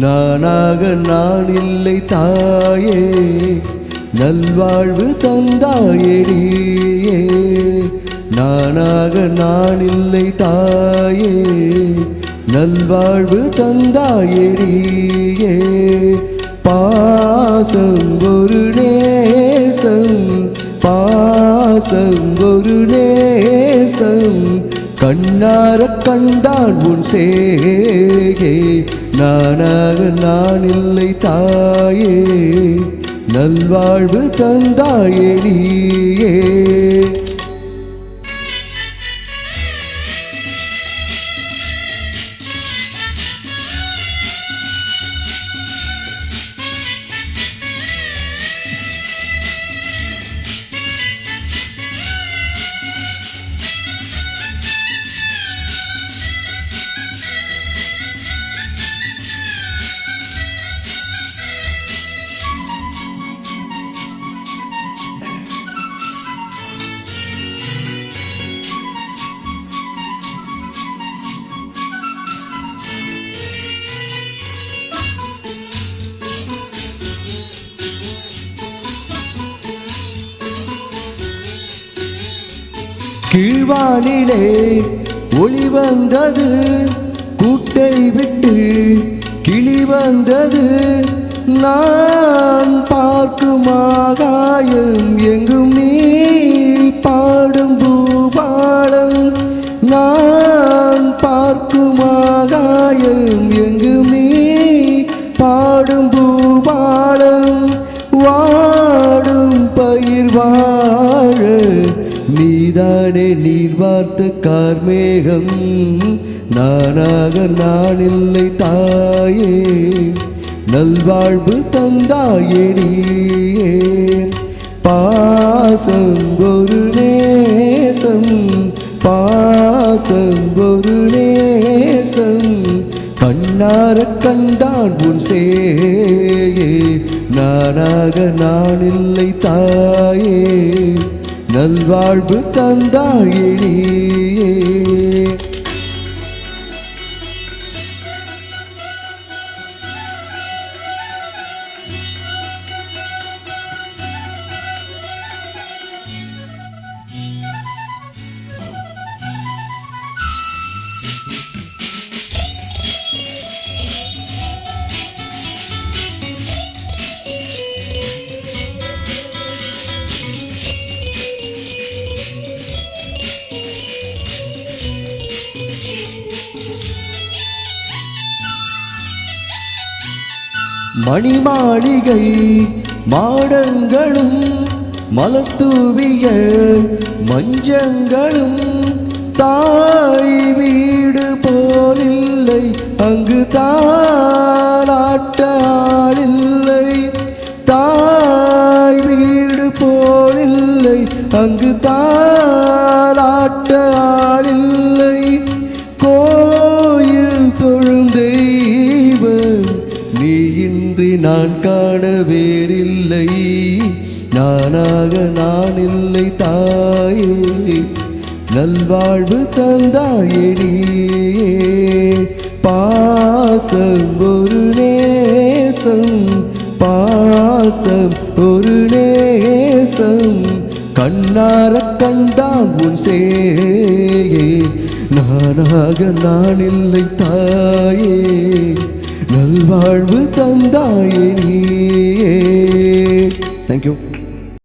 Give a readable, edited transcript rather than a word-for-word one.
நானாக நான் இல்லை தாயே, நல்வாழ்வு தந்தாயடியே. நானாக நான் இல்லை தாயே, நல்வாழ்வு தந்தாயடியே. பாசம் ஒரு நேசம், பாசம் ஒரு நேசம், கண்ணார கண்டான் உன் சேகே. நானாக நான் இல்லை தாயே, நல்வாழ்வு தந்தாயடியே. கீழ்வானிலே ஒளி வந்தது, கூட்டை விட்டு கிளி வந்தது. நான் பார்க்கும் ஆகாயம் எங்கும் நீ பாடும் பூபாலம். நான் பார்க்கும் ஆகாயம் எங்கும் நீ பாடும் பூபாலம். வாடும் பயிர் வாழ நீதானே நீர் வார்த்த கார்மேகம். நானாக நான் இல்லை தாயே, நல்வாழ்வு தந்தாயடியே. பாசம் ஒரு நேசம், பாசம் ஒரு நேசம், கண்ணார கண்டான் உன் சேயே. நானாக நான் இல்லை தாயே, நல்வாழ்வு தந்தாயடியே. மணிமாளிகை மாடங்களும் மலர்தூவிய மஞ்சங்களும், தாய் வீடு போலில்லை அங்கு தாலாட்ட ஆளில்லை. தாய் வீடு போலில்லை அங்கு தாலாட்ட ஆளில்லை. கோயில் தொழும் தெய்வம் நீ இன்றி நான் காண வேறில்லை. நானாக நான் இல்லை தாயே, நல்வாழ்வு தந்தாயடியே. பாசம் ஒரு நேசம், பாசம் ஒரு நேசம், கண்ணார கண்டான் உன் சேயே. நானாக நான் இல்லை தாயே, நல்வாழ்வு தந்தாயடியே. Thank you.